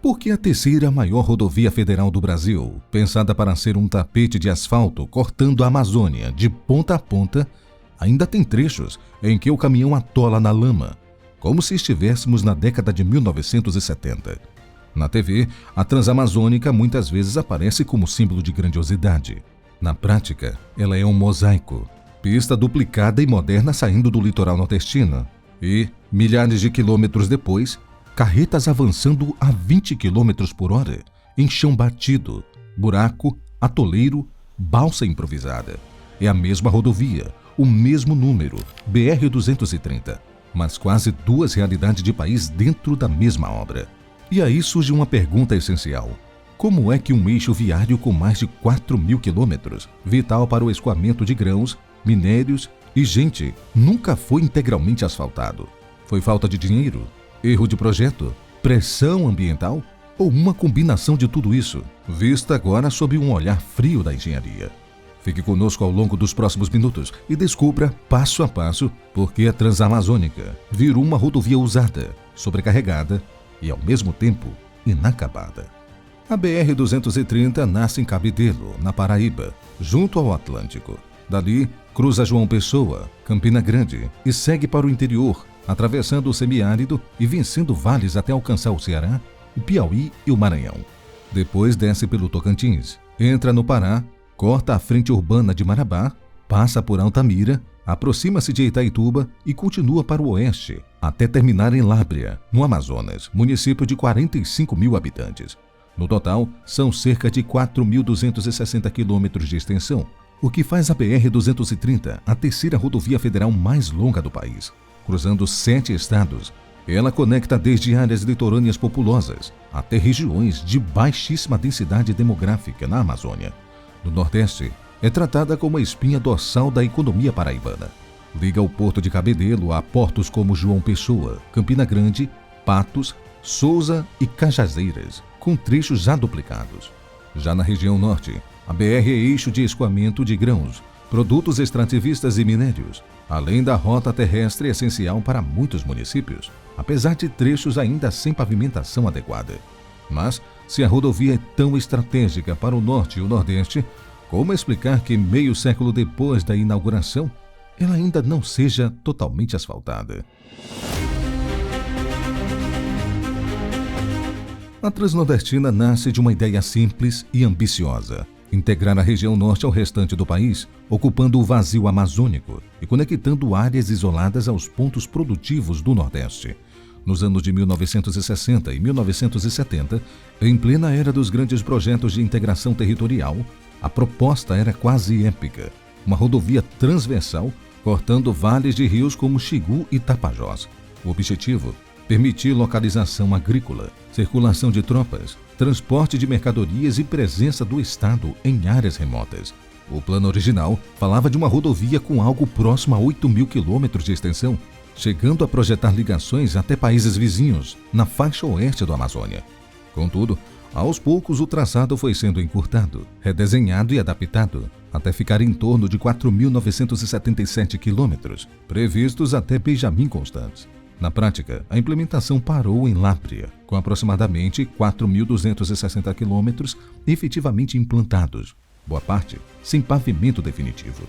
Porque a terceira maior rodovia federal do Brasil, pensada para ser um tapete de asfalto cortando a Amazônia de ponta a ponta, ainda tem trechos em que o caminhão atola na lama, como se estivéssemos na década de 1970. Na TV, a Transamazônica muitas vezes aparece como símbolo de grandiosidade. Na prática, ela é um mosaico, pista duplicada e moderna saindo do litoral nordestino. E, milhares de quilômetros depois, carretas avançando a 20 km por hora, em chão batido, buraco, atoleiro, balsa improvisada. É a mesma rodovia, o mesmo número, BR-230, mas quase duas realidades de país dentro da mesma obra. E aí surge uma pergunta essencial. Como é que um eixo viário com mais de 4.000 quilômetros, vital para o escoamento de grãos, minérios e gente, nunca foi integralmente asfaltado? Foi falta de dinheiro? Erro de projeto? Pressão ambiental? Ou uma combinação de tudo isso, vista agora sob um olhar frio da engenharia? Fique conosco ao longo dos próximos minutos e descubra, passo a passo, por que a Transamazônica virou uma rodovia usada, sobrecarregada e, ao mesmo tempo, inacabada. A BR-230 nasce em Cabedelo, na Paraíba, junto ao Atlântico. Dali, cruza João Pessoa, Campina Grande e segue para o interior, atravessando o semiárido e vencendo vales até alcançar o Ceará, o Piauí e o Maranhão. Depois desce pelo Tocantins, entra no Pará, corta a frente urbana de Marabá, passa por Altamira, aproxima-se de Itaituba e continua para o oeste, até terminar em Lábrea, no Amazonas, município de 45 mil habitantes. No total, são cerca de 4.260 quilômetros de extensão, o que faz a BR-230 a terceira rodovia federal mais longa do país. Cruzando 7 estados, ela conecta desde áreas litorâneas populosas até regiões de baixíssima densidade demográfica na Amazônia. No Nordeste, é tratada como a espinha dorsal da economia paraibana. Liga o Porto de Cabedelo a portos como João Pessoa, Campina Grande, Patos, Souza e Cajazeiras, com trechos já duplicados. Já na região norte, a BR é eixo de escoamento de grãos, produtos extrativistas e minérios, além da rota terrestre essencial para muitos municípios, apesar de trechos ainda sem pavimentação adequada. Mas, se a rodovia é tão estratégica para o norte e o nordeste, como explicar que meio século depois da inauguração, ela ainda não seja totalmente asfaltada? A Transnordestina nasce de uma ideia simples e ambiciosa: integrar a região norte ao restante do país, ocupando o vazio amazônico e conectando áreas isoladas aos pontos produtivos do Nordeste. Nos anos de 1960 e 1970, em plena era dos grandes projetos de integração territorial, a proposta era quase épica: uma rodovia transversal cortando vales de rios como Xingu e Tapajós. O objetivo: permitir localização agrícola, circulação de tropas, transporte de mercadorias e presença do Estado em áreas remotas. O plano original falava de uma rodovia com algo próximo a 8.000 quilômetros de extensão, chegando a projetar ligações até países vizinhos, na faixa oeste do Amazônia. Contudo, aos poucos o traçado foi sendo encurtado, redesenhado e adaptado, até ficar em torno de 4.977 quilômetros, previstos até Benjamin Constant. Na prática, a implementação parou em Lábrea, com aproximadamente 4.260 quilômetros efetivamente implantados, boa parte sem pavimento definitivo.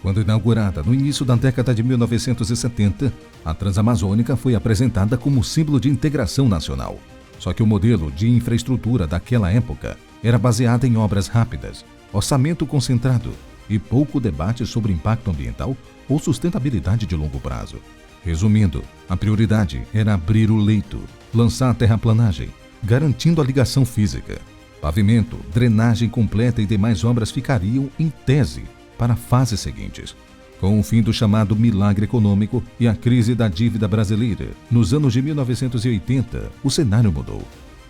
Quando inaugurada no início da década de 1970, a Transamazônica foi apresentada como símbolo de integração nacional. Só que o modelo de infraestrutura daquela época era baseado em obras rápidas, orçamento concentrado e pouco debate sobre impacto ambiental ou sustentabilidade de longo prazo. Resumindo, a prioridade era abrir o leito, lançar a terraplanagem, garantindo a ligação física. Pavimento, drenagem completa e demais obras ficariam, em tese, para fases seguintes. Com o fim do chamado milagre econômico e a crise da dívida brasileira, nos anos de 1980, o cenário mudou.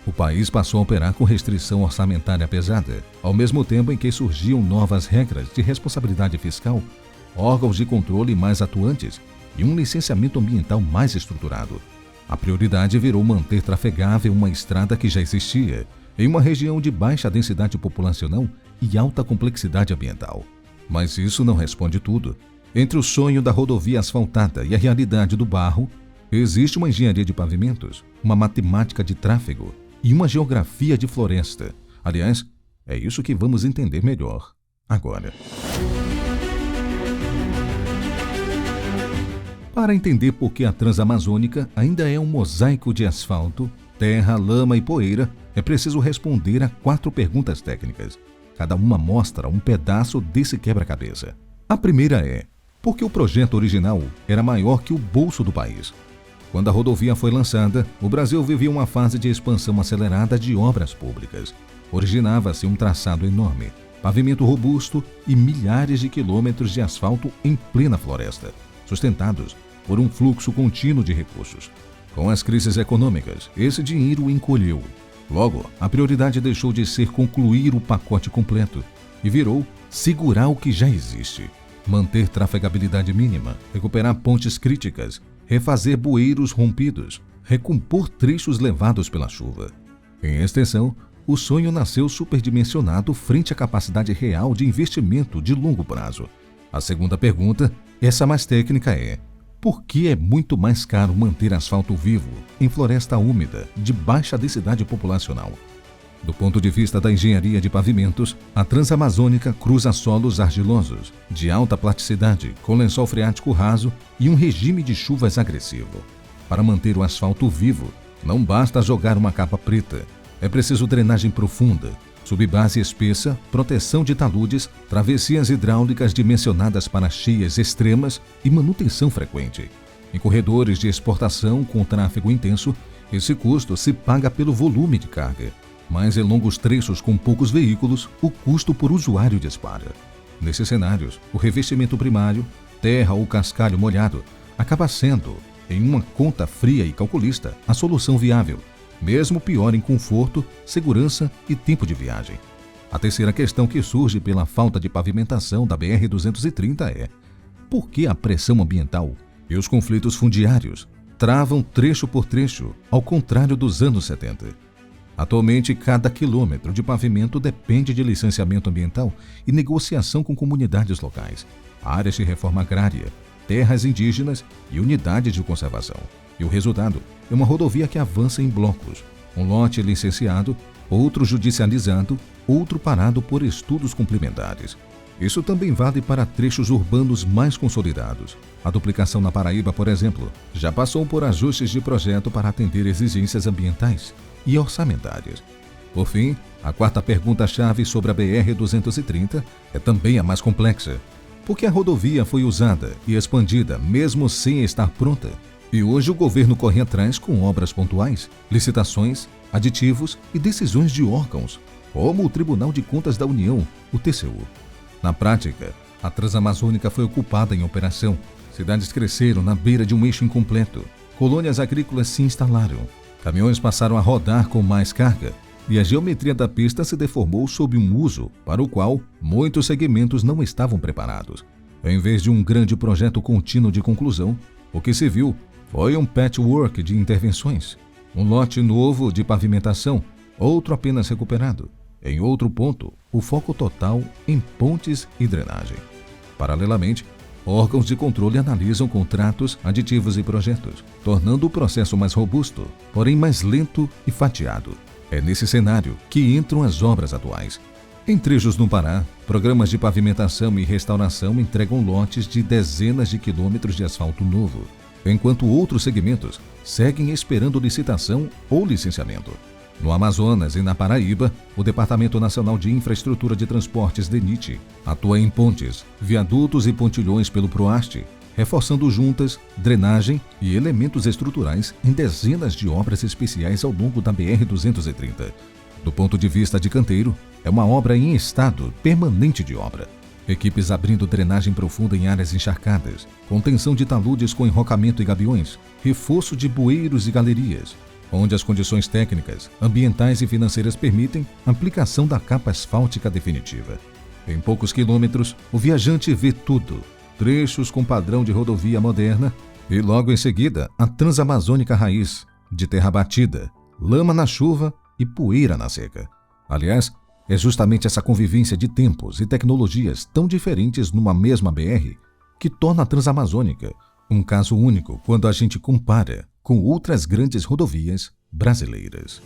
O país passou a operar com restrição orçamentária pesada, ao mesmo tempo em que surgiam novas regras de responsabilidade fiscal, órgãos de controle mais atuantes e um licenciamento ambiental mais estruturado. A prioridade virou manter trafegável uma estrada que já existia, em uma região de baixa densidade populacional e alta complexidade ambiental. Mas isso não responde tudo. Entre o sonho da rodovia asfaltada e a realidade do barro, existe uma engenharia de pavimentos, uma matemática de tráfego e uma geografia de floresta. Aliás, é isso que vamos entender melhor agora. Para entender por que a Transamazônica ainda é um mosaico de asfalto, terra, lama e poeira, é preciso responder a 4 perguntas técnicas. Cada uma mostra um pedaço desse quebra-cabeça. A primeira é: por que o projeto original era maior que o bolso do país? Quando a rodovia foi lançada, o Brasil vivia uma fase de expansão acelerada de obras públicas. Originava-se um traçado enorme, pavimento robusto e milhares de quilômetros de asfalto em plena floresta, sustentados por um fluxo contínuo de recursos. Com as crises econômicas, esse dinheiro encolheu. Logo, a prioridade deixou de ser concluir o pacote completo e virou segurar o que já existe, manter trafegabilidade mínima, recuperar pontes críticas, refazer bueiros rompidos, recompor trechos levados pela chuva. Em extensão, o sonho nasceu superdimensionado frente à capacidade real de investimento de longo prazo. A segunda pergunta, essa mais técnica, é: por que é muito mais caro manter asfalto vivo em floresta úmida de baixa densidade populacional? Do ponto de vista da engenharia de pavimentos, a Transamazônica cruza solos argilosos, de alta plasticidade, com lençol freático raso e um regime de chuvas agressivo. Para manter o asfalto vivo, não basta jogar uma capa preta. É preciso drenagem profunda, subbase espessa, proteção de taludes, travessias hidráulicas dimensionadas para cheias extremas e manutenção frequente. Em corredores de exportação com tráfego intenso, esse custo se paga pelo volume de carga, mas em longos trechos com poucos veículos, o custo por usuário dispara. Nesses cenários, o revestimento primário, terra ou cascalho molhado, acaba sendo, em uma conta fria e calculista, a solução viável, mesmo pior em conforto, segurança e tempo de viagem. A terceira questão que surge pela falta de pavimentação da BR-230 é: por que a pressão ambiental e os conflitos fundiários travam trecho por trecho, ao contrário dos anos 70? Atualmente, cada quilômetro de pavimento depende de licenciamento ambiental e negociação com comunidades locais, áreas de reforma agrária, terras indígenas e unidades de conservação. E o resultado é uma rodovia que avança em blocos, um lote licenciado, outro judicializado, outro parado por estudos complementares. Isso também vale para trechos urbanos mais consolidados. A duplicação na Paraíba, por exemplo, já passou por ajustes de projeto para atender exigências ambientais e orçamentárias. Por fim, a quarta pergunta-chave sobre a BR-230 é também a mais complexa. Por que a rodovia foi usada e expandida mesmo sem estar pronta? E hoje o governo corre atrás com obras pontuais, licitações, aditivos e decisões de órgãos, como o Tribunal de Contas da União, o TCU. Na prática, a Transamazônica foi ocupada em operação, cidades cresceram na beira de um eixo incompleto, colônias agrícolas se instalaram, caminhões passaram a rodar com mais carga e a geometria da pista se deformou sob um uso para o qual muitos segmentos não estavam preparados. Em vez de um grande projeto contínuo de conclusão, o que se viu foi um patchwork de intervenções, um lote novo de pavimentação, outro apenas recuperado. Em outro ponto, o foco total em pontes e drenagem. Paralelamente, órgãos de controle analisam contratos, aditivos e projetos, tornando o processo mais robusto, porém mais lento e fatiado. É nesse cenário que entram as obras atuais. Em trechos no Pará, programas de pavimentação e restauração entregam lotes de dezenas de quilômetros de asfalto novo, enquanto outros segmentos seguem esperando licitação ou licenciamento. No Amazonas e na Paraíba, o Departamento Nacional de Infraestrutura de Transportes, DENIT, atua em pontes, viadutos e pontilhões pelo Proaste, reforçando juntas, drenagem e elementos estruturais em dezenas de obras especiais ao longo da BR-230. Do ponto de vista de canteiro, é uma obra em estado permanente de obra. Equipes abrindo drenagem profunda em áreas encharcadas, contenção de taludes com enrocamento e gabiões, reforço de bueiros e galerias, onde as condições técnicas, ambientais e financeiras permitem a aplicação da capa asfáltica definitiva. Em poucos quilômetros, o viajante vê tudo, trechos com padrão de rodovia moderna e logo em seguida a Transamazônica raiz, de terra batida, lama na chuva e poeira na seca. Aliás, é justamente essa convivência de tempos e tecnologias tão diferentes numa mesma BR que torna a Transamazônica um caso único quando a gente compara com outras grandes rodovias brasileiras.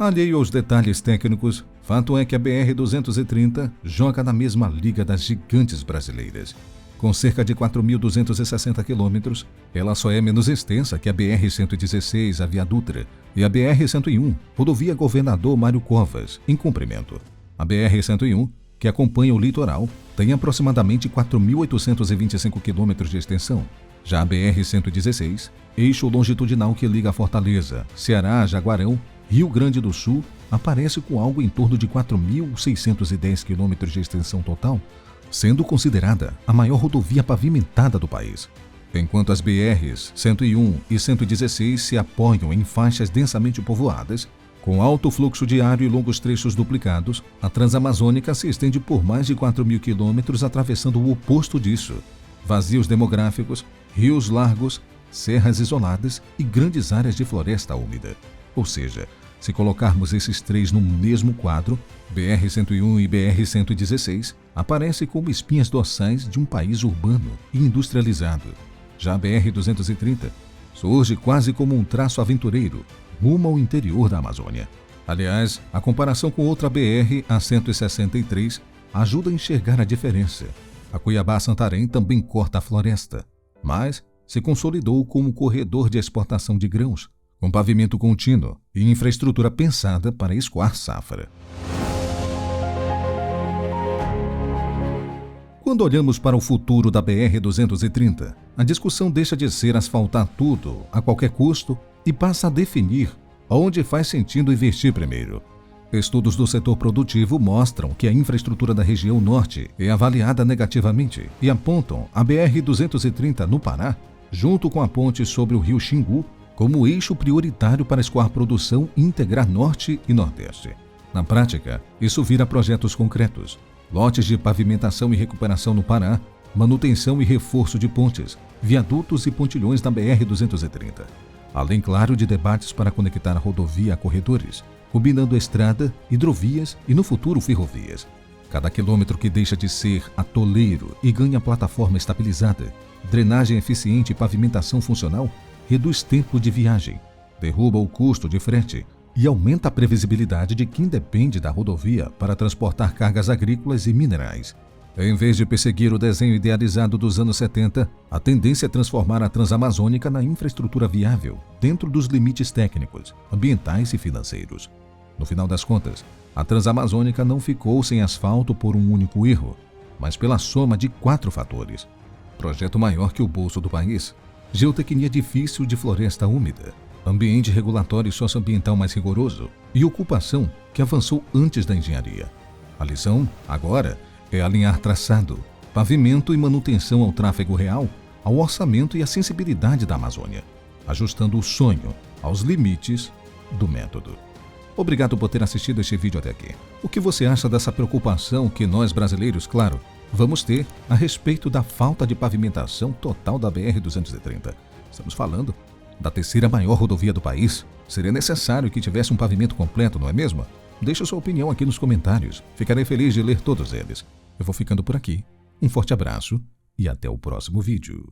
Alheio aos detalhes técnicos, fato é que a BR-230 joga na mesma liga das gigantes brasileiras. Com cerca de 4.260 quilômetros, ela só é menos extensa que a BR-116, a Via Dutra, e a BR-101, rodovia Governador Mário Covas, em comprimento. A BR-101, que acompanha o litoral, tem aproximadamente 4.825 quilômetros de extensão. Já a BR-116, eixo longitudinal que liga Fortaleza, Ceará, Jaguarão, Rio Grande do Sul, aparece com algo em torno de 4.610 quilômetros de extensão total, sendo considerada a maior rodovia pavimentada do país. Enquanto as BRs 101 e 116 se apoiam em faixas densamente povoadas, com alto fluxo diário e longos trechos duplicados, a Transamazônica se estende por mais de 4.000 quilômetros, atravessando o oposto disso: vazios demográficos, rios largos, serras isoladas e grandes áreas de floresta úmida. Ou seja, se colocarmos esses três no mesmo quadro, BR-101 e BR-116 aparecem como espinhas dorsais de um país urbano e industrializado. Já a BR-230 surge quase como um traço aventureiro rumo ao interior da Amazônia. Aliás, a comparação com outra BR, a 163, ajuda a enxergar a diferença. A Cuiabá-Santarém também corta a floresta, mas se consolidou como corredor de exportação de grãos, com pavimento contínuo e infraestrutura pensada para escoar safra. Quando olhamos para o futuro da BR-230, a discussão deixa de ser asfaltar tudo a qualquer custo e passa a definir onde faz sentido investir primeiro. Estudos do setor produtivo mostram que a infraestrutura da região norte é avaliada negativamente e apontam a BR-230 no Pará, junto com a ponte sobre o rio Xingu, como eixo prioritário para escoar produção e integrar Norte e Nordeste. Na prática, isso vira projetos concretos: lotes de pavimentação e recuperação no Pará, manutenção e reforço de pontes, viadutos e pontilhões da BR-230. Além, claro, de debates para conectar a rodovia a corredores, combinando estrada, hidrovias e, no futuro, ferrovias. Cada quilômetro que deixa de ser atoleiro e ganha plataforma estabilizada, drenagem eficiente e pavimentação funcional reduz tempo de viagem, derruba o custo de frete e aumenta a previsibilidade de quem depende da rodovia para transportar cargas agrícolas e minerais. Em vez de perseguir o desenho idealizado dos anos 70, a tendência é transformar a Transamazônica na infraestrutura viável, dentro dos limites técnicos, ambientais e financeiros. No final das contas, a Transamazônica não ficou sem asfalto por um único erro, mas pela soma de 4 fatores: projeto maior que o bolso do país, geotecnia difícil de floresta úmida, ambiente regulatório e socioambiental mais rigoroso e ocupação que avançou antes da engenharia. A lição, agora, é alinhar traçado, pavimento e manutenção ao tráfego real, ao orçamento e à sensibilidade da Amazônia, ajustando o sonho aos limites do método. Obrigado por ter assistido este vídeo até aqui. O que você acha dessa preocupação que nós brasileiros, claro, vamos ter a respeito da falta de pavimentação total da BR-230? Estamos falando da terceira maior rodovia do país. Seria necessário que tivesse um pavimento completo, não é mesmo? Deixe sua opinião aqui nos comentários. Ficarei feliz de ler todos eles. Eu vou ficando por aqui. Um forte abraço e até o próximo vídeo.